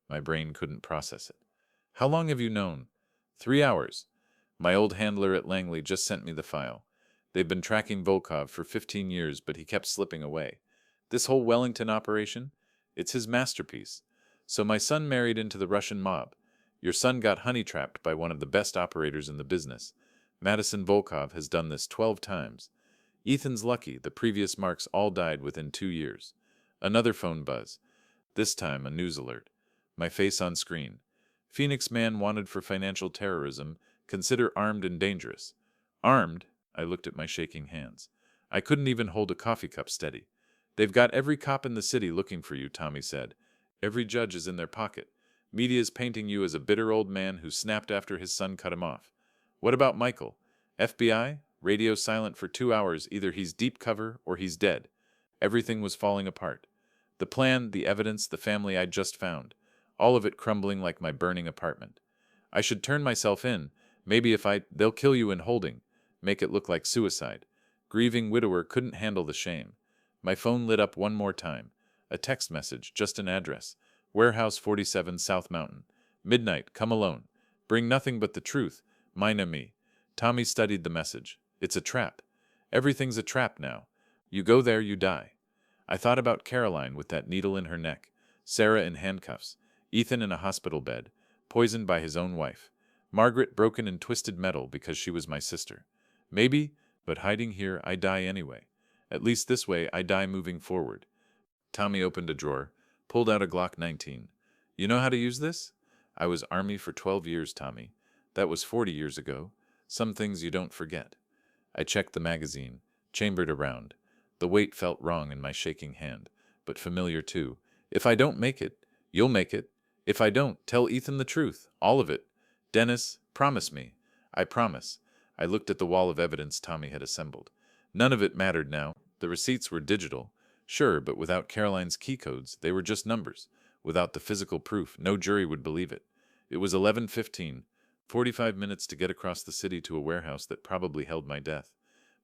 My brain couldn't process it. How long have you known? 3 hours. My old handler at Langley just sent me the file. They've been tracking Volkov for 15 years, but he kept slipping away. This whole Wellington operation? It's his masterpiece. So my son married into the Russian mob. Your son got honey-trapped by one of the best operators in the business. Madison Volkov has done this 12 times. Ethan's lucky, the previous marks all died within 2 years. Another phone buzz. This time a news alert. My face on screen. Phoenix man wanted for financial terrorism. Consider armed and dangerous. Armed? I looked at my shaking hands. I couldn't even hold a coffee cup steady. They've got every cop in the city looking for you, Tommy said. Every judge is in their pocket. Media's painting you as a bitter old man who snapped after his son cut him off. What about Michael? FBI? Radio silent for 2 hours. Either he's deep cover or he's dead. Everything was falling apart. The plan, the evidence, the family I'd just found. All of it crumbling like my burning apartment. I should turn myself in. Maybe they'll kill you in holding. Make it look like suicide. Grieving widower couldn't handle the shame. My phone lit up one more time. A text message, just an address. Warehouse 47 South Mountain. Midnight, come alone. Bring nothing but the truth. Mine and me. Tommy studied the message. It's a trap. Everything's a trap now. You go there, you die. I thought about Caroline with that needle in her neck. Sarah in handcuffs. Ethan in a hospital bed. Poisoned by his own wife. Margaret broken in twisted metal because she was my sister. Maybe, but hiding here, I die anyway. At least this way, I die moving forward. Tommy opened a drawer, pulled out a Glock 19. You know how to use this? I was Army for 12 years, Tommy. That was 40 years ago. Some things you don't forget. I checked the magazine, chambered around. The weight felt wrong in my shaking hand, but familiar too. If I don't make it, you'll make it. If I don't, tell Ethan the truth, all of it. Dennis, promise me. I promise. I looked at the wall of evidence Tommy had assembled. None of it mattered now. The receipts were digital. Sure, but without Caroline's key codes, they were just numbers. Without the physical proof, no jury would believe it. It was 11:15, 45 minutes to get across the city to a warehouse that probably held my death.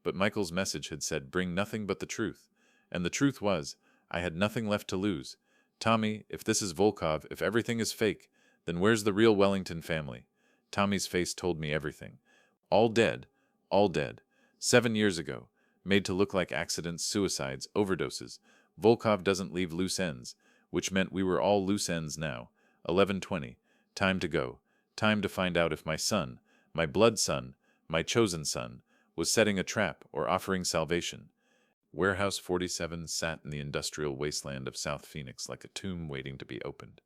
But Michael's message had said, bring nothing but the truth. And the truth was, I had nothing left to lose. Tommy, if this is Volkov, if everything is fake, then where's the real Wellington family? Tommy's face told me everything. All dead. All dead. 7 years ago. Made to look like accidents, suicides, overdoses. Volkov doesn't leave loose ends, which meant we were all loose ends now. 11:20. Time to go. Time to find out if my son, my blood son, my chosen son, was setting a trap or offering salvation. Warehouse 47 sat in the industrial wasteland of South Phoenix like a tomb waiting to be opened.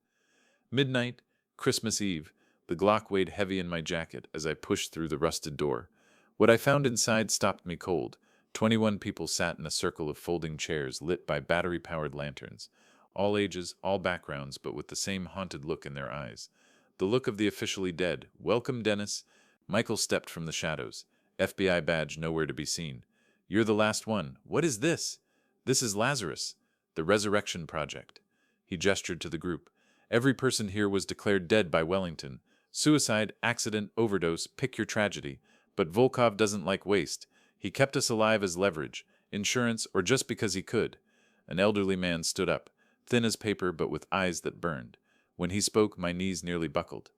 Midnight, Christmas Eve, the Glock weighed heavy in my jacket as I pushed through the rusted door. What I found inside stopped me cold. 21 people sat in a circle of folding chairs lit by battery-powered lanterns. All ages, all backgrounds, but with the same haunted look in their eyes. The look of the officially dead. Welcome, Dennis. Michael stepped from the shadows. FBI badge nowhere to be seen. You're the last one. What is this? This is Lazarus, the Resurrection Project. He gestured to the group. Every person here was declared dead by Wellington. Suicide, accident, overdose, pick your tragedy. But Volkov doesn't like waste. He kept us alive as leverage, insurance, or just because he could. An elderly man stood up, thin as paper but with eyes that burned. When he spoke, my knees nearly buckled.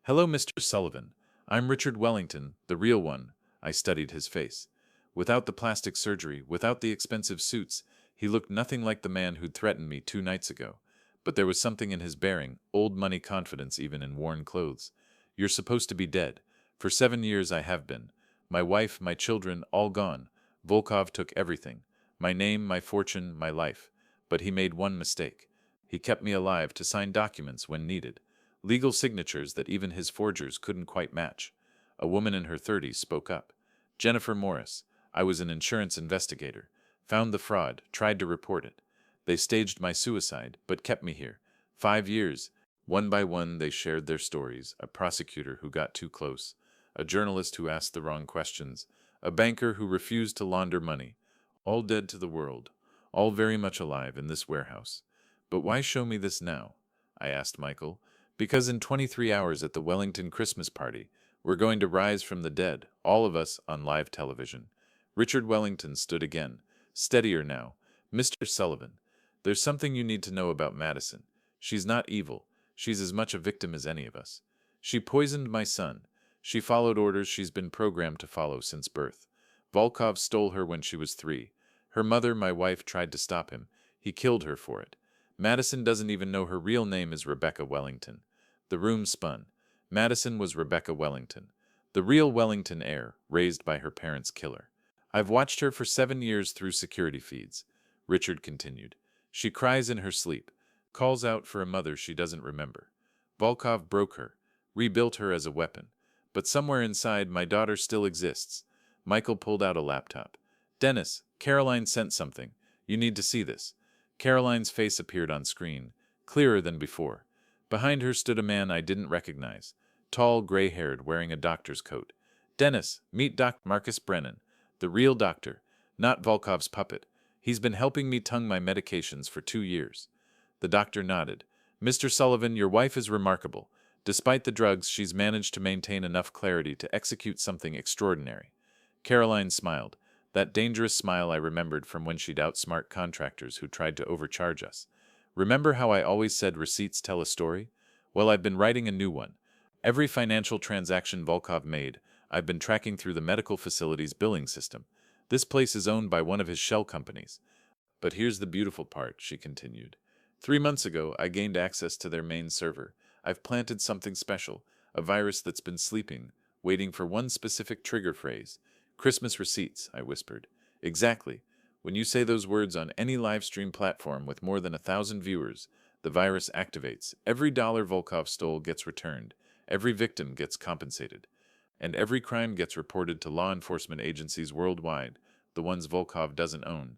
Hello, Mr. Sullivan. I'm Richard Wellington, the real one. I studied his face. Without the plastic surgery, without the expensive suits, he looked nothing like the man who'd threatened me 2 nights ago. But there was something in his bearing, old money confidence even in worn clothes. You're supposed to be dead. For 7 years I have been. My wife, my children, all gone. Volkov took everything. My name, my fortune, my life. But he made one mistake. He kept me alive to sign documents when needed. Legal signatures that even his forgers couldn't quite match. A woman in her 30s spoke up. Jennifer Morris. I was an insurance investigator. Found the fraud, tried to report it. They staged my suicide, but kept me here. 5 years. One by one they shared their stories. A prosecutor who got too close. A journalist who asked the wrong questions. A banker who refused to launder money. All dead to the world. All very much alive in this warehouse. But why show me this now? I asked Michael. Because in 23 hours at the Wellington Christmas party, we're going to rise from the dead, all of us on live television. Richard Wellington stood again, steadier now. Mr. Sullivan, there's something you need to know about Madison. She's not evil. She's as much a victim as any of us. She poisoned my son. She followed orders she's been programmed to follow since birth. Volkov stole her when she was 3. Her mother, my wife, tried to stop him. He killed her for it. Madison doesn't even know her real name is Rebecca Wellington. The room spun. Madison was Rebecca Wellington, the real Wellington heir, raised by her parents' killer. I've watched her for 7 years through security feeds, Richard continued. She cries in her sleep, calls out for a mother she doesn't remember. Volkov broke her, rebuilt her as a weapon. But somewhere inside, my daughter still exists. Michael pulled out a laptop. Dennis, Caroline sent something. You need to see this. Caroline's face appeared on screen, clearer than before. Behind her stood a man I didn't recognize, tall, gray-haired, wearing a doctor's coat. Dennis, meet Dr. Marcus Brennan, the real doctor, not Volkov's puppet. He's been helping me tongue my medications for 2 years. The doctor nodded. Mr. Sullivan, your wife is remarkable. Despite the drugs, she's managed to maintain enough clarity to execute something extraordinary. Caroline smiled, that dangerous smile I remembered from when she'd outsmart contractors who tried to overcharge us. Remember how I always said receipts tell a story? Well, I've been writing a new one. Every financial transaction Volkov made, I've been tracking through the medical facility's billing system. This place is owned by one of his shell companies. But here's the beautiful part, she continued. 3 months ago, I gained access to their main server. I've planted something special, a virus that's been sleeping, waiting for one specific trigger phrase. Christmas receipts, I whispered. Exactly. When you say those words on any live stream platform with more than 1,000 viewers, the virus activates. Every dollar Volkov stole gets returned. Every victim gets compensated. And every crime gets reported to law enforcement agencies worldwide, the ones Volkov doesn't own.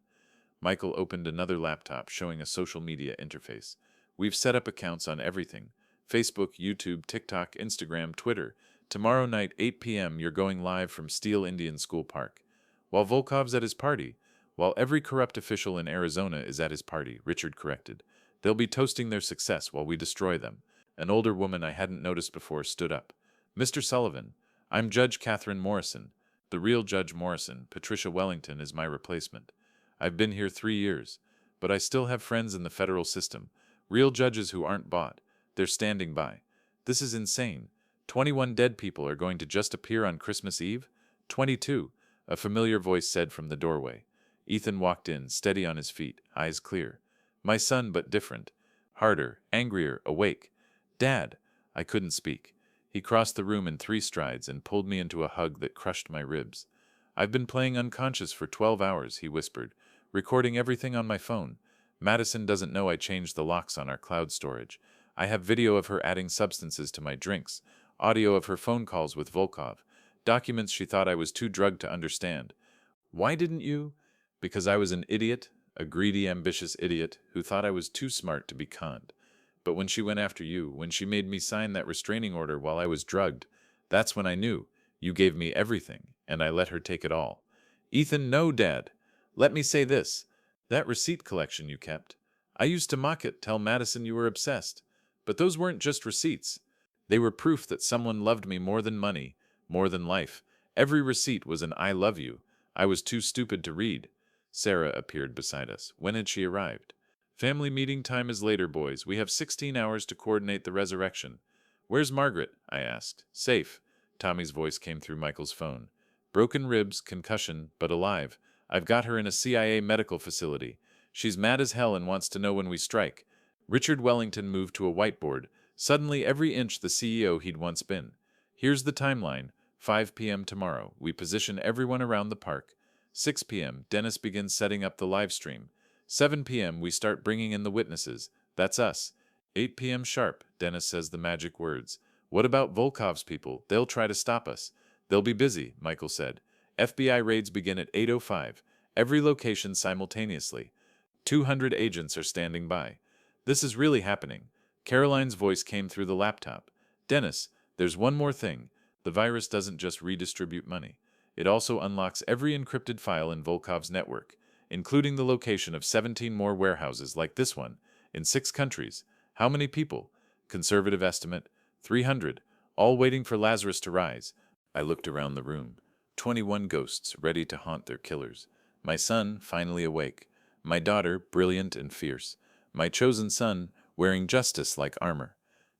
Michael opened another laptop showing a social media interface. We've set up accounts on everything. Facebook, YouTube, TikTok, Instagram, Twitter. Tomorrow night, 8 p.m., you're going live from Steel Indian School Park. While Volkov's at his party, while every corrupt official in Arizona is at his party, Richard corrected. They'll be toasting their success while we destroy them. An older woman I hadn't noticed before stood up. Mr. Sullivan, I'm Judge Catherine Morrison. The real Judge Morrison, Patricia Wellington, is my replacement. I've been here 3 years, but I still have friends in the federal system. Real judges who aren't bought. They're standing by. This is insane. 21 dead people are going to just appear on Christmas Eve? 22, a familiar voice said from the doorway. Ethan walked in, steady on his feet, eyes clear. My son, but different. Harder, angrier, awake. Dad! I couldn't speak. He crossed the room in 3 strides and pulled me into a hug that crushed my ribs. I've been playing unconscious for 12 hours, he whispered, recording everything on my phone. Madison doesn't know I changed the locks on our cloud storage. I have video of her adding substances to my drinks, audio of her phone calls with Volkov, documents she thought I was too drugged to understand. Why didn't you? Because I was an idiot, a greedy, ambitious idiot who thought I was too smart to be conned. But when she went after you, when she made me sign that restraining order while I was drugged, that's when I knew. You gave me everything, and I let her take it all. Ethan, no, Dad. Let me say this. That receipt collection you kept. I used to mock it, tell Madison you were obsessed. But those weren't just receipts. They were proof that someone loved me more than money, more than life. Every receipt was an I love you. I was too stupid to read. Sarah appeared beside us. When had she arrived? Family meeting time is later, boys. We have 16 hours to coordinate the resurrection. Where's Margaret? I asked. Safe. Tommy's voice came through Michael's phone. Broken ribs, concussion, but alive. I've got her in a CIA medical facility. She's mad as hell and wants to know when we strike. Richard Wellington moved to a whiteboard, suddenly every inch the CEO he'd once been. Here's the timeline. 5 p.m. tomorrow. We position everyone around the park. 6 p.m. Dennis begins setting up the live stream. 7 p.m. we start bringing in the witnesses. That's us. 8 p.m. sharp, Dennis says the magic words. What about Volkov's people? They'll try to stop us. They'll be busy, Michael said. FBI raids begin at 8:05. Every location simultaneously. 200 agents are standing by. This is really happening. Caroline's voice came through the laptop. Dennis, there's one more thing. The virus doesn't just redistribute money. It also unlocks every encrypted file in Volkov's network, including the location of 17 more warehouses like this one, in 6 countries. How many people? Conservative estimate, 300, all waiting for Lazarus to rise. I looked around the room. 21 ghosts ready to haunt their killers. My son, finally awake. My daughter, brilliant and fierce. My chosen son, wearing justice like armor.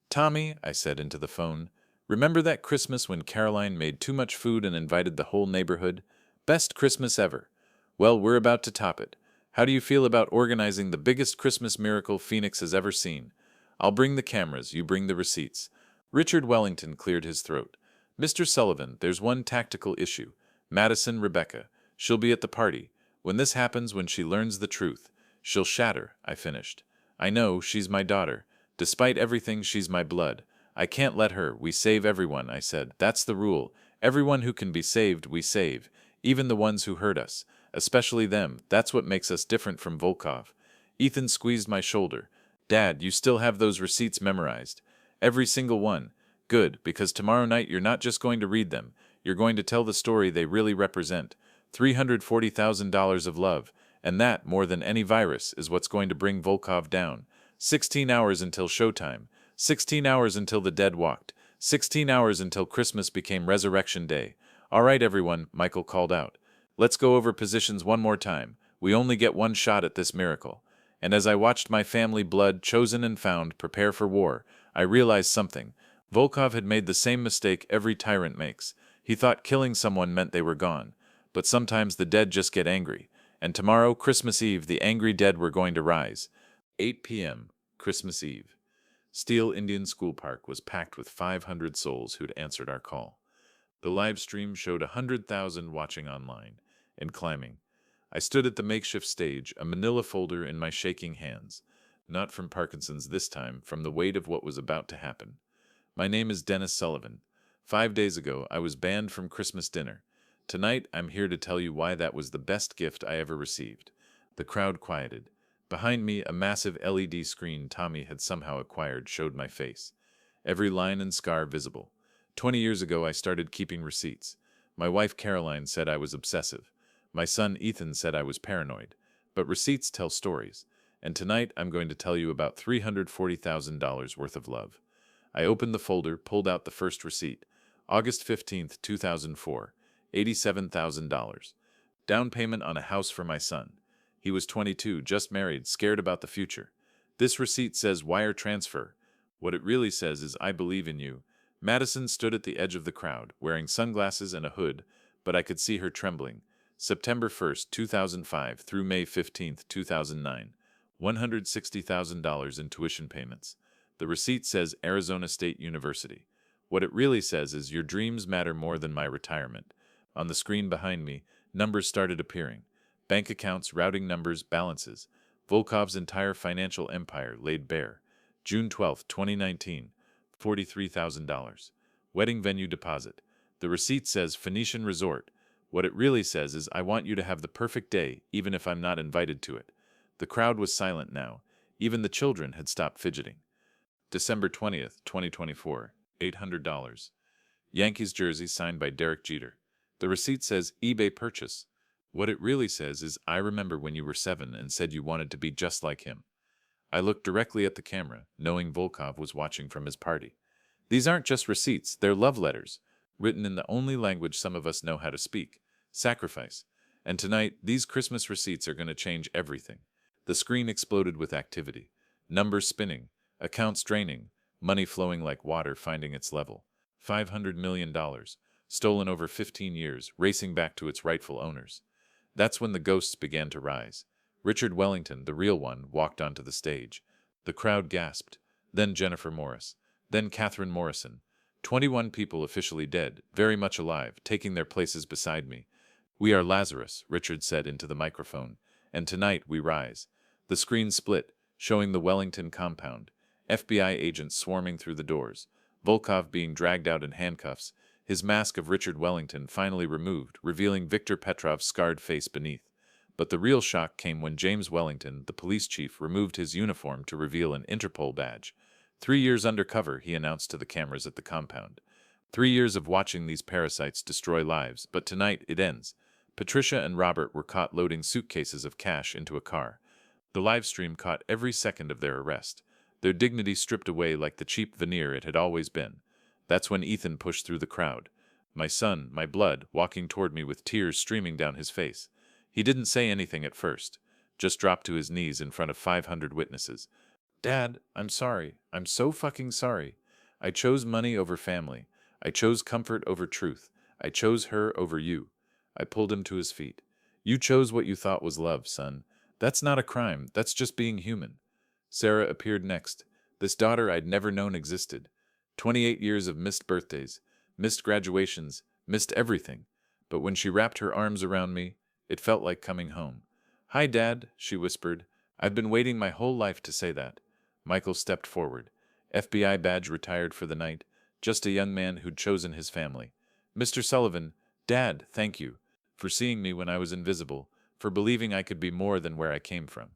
Tommy, I said into the phone, remember that Christmas when Caroline made too much food and invited the whole neighborhood? Best Christmas ever. Well, we're about to top it. How do you feel about organizing the biggest Christmas miracle Phoenix has ever seen? I'll bring the cameras, you bring the receipts. Richard Wellington cleared his throat. Mr. Sullivan, there's one tactical issue. Madison Rebecca. She'll be at the party. When this happens, when she learns the truth, she'll shatter, I finished. I know, she's my daughter. Despite everything, she's my blood. I can't let her. We save everyone, I said. That's the rule. Everyone who can be saved, we save. Even the ones who hurt us. Especially them. That's what makes us different from Volkov. Ethan squeezed my shoulder. Dad, you still have those receipts memorized. Every single one. Good, because tomorrow night you're not just going to read them. You're going to tell the story they really represent. $340,000 of love. And that, more than any virus, is what's going to bring Volkov down. 16 hours until showtime. 16 hours until the dead walked. 16 hours until Christmas became Resurrection Day. All right, everyone, Michael called out. Let's go over positions one more time. We only get one shot at this miracle. And as I watched my family blood, chosen and found, prepare for war, I realized something. Volkov had made the same mistake every tyrant makes. He thought killing someone meant they were gone. But sometimes the dead just get angry. And tomorrow, Christmas Eve, the angry dead were going to rise. 8 p.m., Christmas Eve. Steele Indian School Park was packed with 500 souls who'd answered our call. The live stream showed 100,000 watching online and climbing. I stood at the makeshift stage, a manila folder in my shaking hands. Not from Parkinson's this time, from the weight of what was about to happen. My name is Dennis Sullivan. 5 days ago, I was banned from Christmas dinner. Tonight, I'm here to tell you why that was the best gift I ever received. The crowd quieted. Behind me, a massive LED screen Tommy had somehow acquired showed my face. Every line and scar visible. 20 years ago, I started keeping receipts. My wife Caroline said I was obsessive. My son Ethan said I was paranoid. But receipts tell stories. And tonight, I'm going to tell you about $340,000 worth of love. I opened the folder, pulled out the first receipt. August 15th, 2004. $87,000. Down payment on a house for my son. He was 22, just married, scared about the future. This receipt says wire transfer. What it really says is I believe in you. Madison stood at the edge of the crowd, wearing sunglasses and a hood, but I could see her trembling. September 1st, 2005 through May 15th, 2009. $160,000 in tuition payments. The receipt says Arizona State University. What it really says is your dreams matter more than my retirement. On the screen behind me, numbers started appearing. Bank accounts, routing numbers, balances. Volkov's entire financial empire laid bare. June 12, 2019. $43,000. Wedding venue deposit. The receipt says Phoenician Resort. What it really says is I want you to have the perfect day, even if I'm not invited to it. The crowd was silent now. Even the children had stopped fidgeting. December 20th, 2024. $800. Yankees jersey signed by Derek Jeter. The receipt says eBay purchase. What it really says is I remember when you were 7 and said you wanted to be just like him. I looked directly at the camera, knowing Volkov was watching from his party. These aren't just receipts, they're love letters, written in the only language some of us know how to speak, sacrifice. And tonight, these Christmas receipts are going to change everything. The screen exploded with activity. Numbers spinning, accounts draining, money flowing like water finding its level. $500 million, stolen over 15 years, racing back to its rightful owners. That's when the ghosts began to rise. Richard Wellington, the real one, walked onto the stage. The crowd gasped. Then Jennifer Morris. Then Catherine Morrison. 21 people officially dead, very much alive, taking their places beside me. We are Lazarus, Richard said into the microphone. And tonight we rise. The screen split, showing the Wellington compound. FBI agents swarming through the doors. Volkov being dragged out in handcuffs. His mask of Richard Wellington finally removed, revealing Victor Petrov's scarred face beneath. But the real shock came when James Wellington, the police chief, removed his uniform to reveal an Interpol badge. 3 years undercover, he announced to the cameras at the compound. 3 years of watching these parasites destroy lives, but tonight it ends. Patricia and Robert were caught loading suitcases of cash into a car. The live stream caught every second of their arrest, their dignity stripped away like the cheap veneer it had always been. That's when Ethan pushed through the crowd. My son, my blood, walking toward me with tears streaming down his face. He didn't say anything at first, just dropped to his knees in front of 500 witnesses. Dad, I'm sorry. I'm so fucking sorry. I chose money over family. I chose comfort over truth. I chose her over you. I pulled him to his feet. You chose what you thought was love, son. That's not a crime. That's just being human. Sarah appeared next. This daughter I'd never known existed. 28 years of missed birthdays, missed graduations, missed everything. But when she wrapped her arms around me, it felt like coming home. Hi, Dad, she whispered. I've been waiting my whole life to say that. Michael stepped forward. FBI badge retired for the night, just a young man who'd chosen his family. Mr. Sullivan, Dad, thank you, for seeing me when I was invisible, for believing I could be more than where I came from.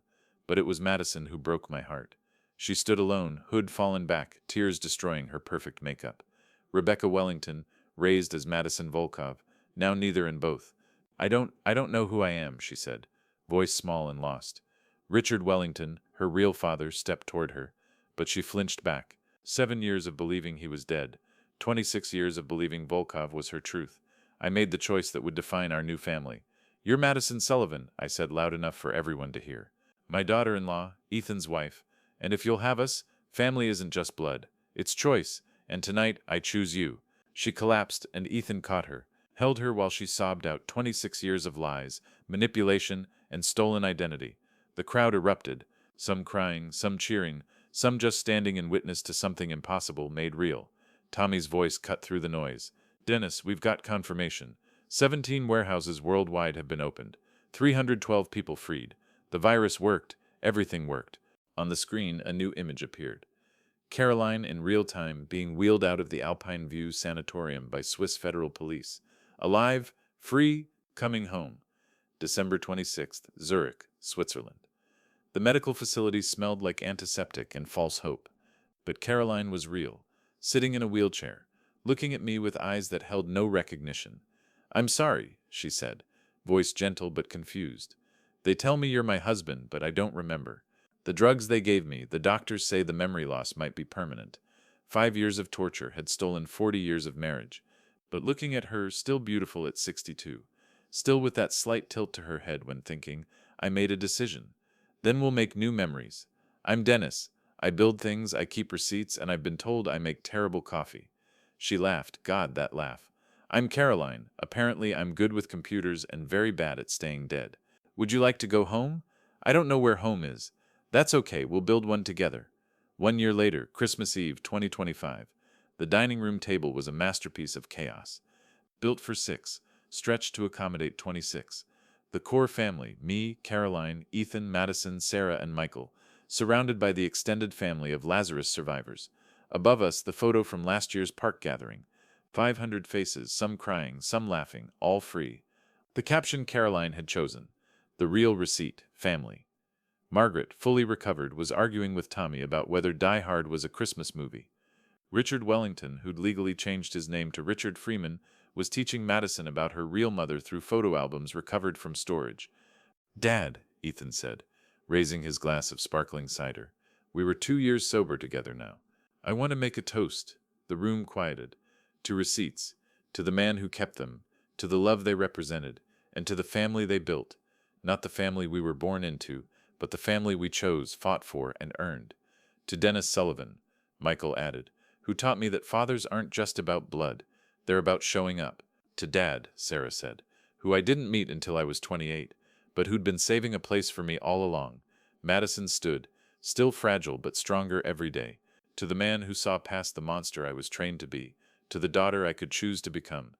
But it was Madison who broke my heart. She stood alone, hood fallen back, tears destroying her perfect makeup. Rebecca Wellington, raised as Madison Volkov, now neither and both. I don't know who I am, she said, voice small and lost. Richard Wellington, her real father, stepped toward her, but she flinched back. 7 years of believing he was dead. 26 years of believing Volkov was her truth. I made the choice that would define our new family. You're Madison Sullivan, I said loud enough for everyone to hear. My daughter-in-law, Ethan's wife. And if you'll have us, family isn't just blood. It's choice, and tonight I choose you. She collapsed, and Ethan caught her, held her while she sobbed out 26 years of lies, manipulation, and stolen identity. The crowd erupted, some crying, some cheering, some just standing in witness to something impossible made real. Tommy's voice cut through the noise. Dennis, we've got confirmation. 17 warehouses worldwide have been opened. 312 people freed. The virus worked. Everything worked. On the screen, a new image appeared. Caroline in real time being wheeled out of the Alpine View Sanatorium by Swiss Federal Police. Alive, free, coming home. December 26th, Zurich, Switzerland. The medical facility smelled like antiseptic and false hope. But Caroline was real, sitting in a wheelchair, looking at me with eyes that held no recognition. I'm sorry, she said, voice gentle but confused. They tell me you're my husband, but I don't remember. The drugs they gave me, the doctors say the memory loss might be permanent. 5 years of torture had stolen 40 years of marriage. But looking at her, still beautiful at 62, still with that slight tilt to her head when thinking, I made a decision. Then we'll make new memories. I'm Dennis. I build things, I keep receipts, and I've been told I make terrible coffee. She laughed. God, that laugh. I'm Caroline. Apparently I'm good with computers and very bad at staying dead. Would you like to go home? I don't know where home is. That's okay, we'll build one together. 1 year later, Christmas Eve, 2025. The dining room table was a masterpiece of chaos. Built for 6, stretched to accommodate 26. The core family, me, Caroline, Ethan, Madison, Sarah, and Michael, surrounded by the extended family of Lazarus survivors. Above us, the photo from last year's park gathering. 500 faces, some crying, some laughing, all free. The caption Caroline had chosen. The real receipt, family. Margaret, fully recovered, was arguing with Tommy about whether Die Hard was a Christmas movie. Richard Wellington, who'd legally changed his name to Richard Freeman, was teaching Madison about her real mother through photo albums recovered from storage. Dad, Ethan said, raising his glass of sparkling cider. We were 2 years sober together now. I want to make a toast. The room quieted. To receipts, to the man who kept them, to the love they represented, and to the family they built. Not the family we were born into, but the family we chose, fought for, and earned. To Dennis Sullivan, Michael added, who taught me that fathers aren't just about blood, they're about showing up. To Dad, Sarah said, who I didn't meet until I was 28, but who'd been saving a place for me all along. Madison stood, still fragile but stronger every day. To the man who saw past the monster I was trained to be, to the daughter I could choose to become.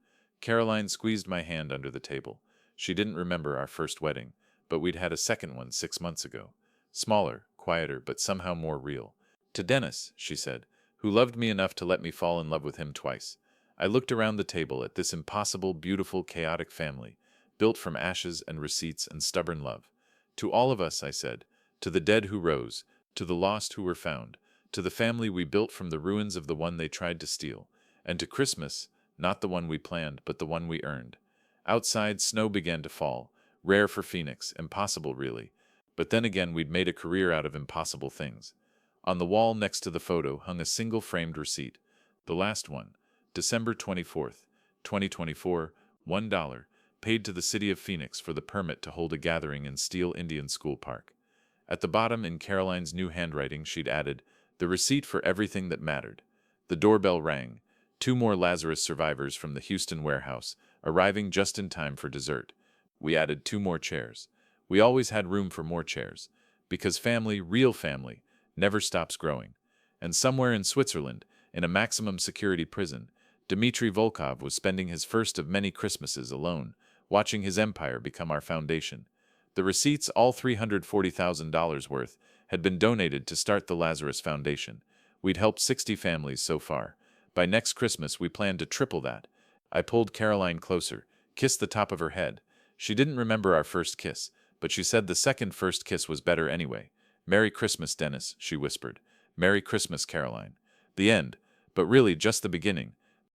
Caroline squeezed my hand under the table. She didn't remember our first wedding, but we'd had a second one 6 months ago. Smaller, quieter, but somehow more real. To Dennis, she said, who loved me enough to let me fall in love with him twice. I looked around the table at this impossible, beautiful, chaotic family, built from ashes and receipts and stubborn love. To all of us, I said, to the dead who rose, to the lost who were found, to the family we built from the ruins of the one they tried to steal, and to Christmas, not the one we planned, but the one we earned. Outside, snow began to fall, rare for Phoenix, impossible really, but then again we'd made a career out of impossible things. On the wall next to the photo hung a single framed receipt, the last one, December 24th, 2024, $1, paid to the city of Phoenix for the permit to hold a gathering in Steele Indian School Park. At the bottom, in Caroline's new handwriting, she'd added, the receipt for everything that mattered. The doorbell rang. 2 more Lazarus survivors from the Houston warehouse, arriving just in time for dessert. We added 2 more chairs. We always had room for more chairs, because family, real family, never stops growing. And somewhere in Switzerland, in a maximum security prison, Dmitry Volkov was spending his first of many Christmases alone, watching his empire become our foundation. The receipts, all $340,000 worth, had been donated to start the Lazarus Foundation. We'd helped 60 families so far. By next Christmas, we planned to triple that. I pulled Caroline closer, kissed the top of her head. She didn't remember our first kiss, but she said the second first kiss was better anyway. "Merry Christmas, Dennis," she whispered. "Merry Christmas, Caroline." The end, but really just the beginning.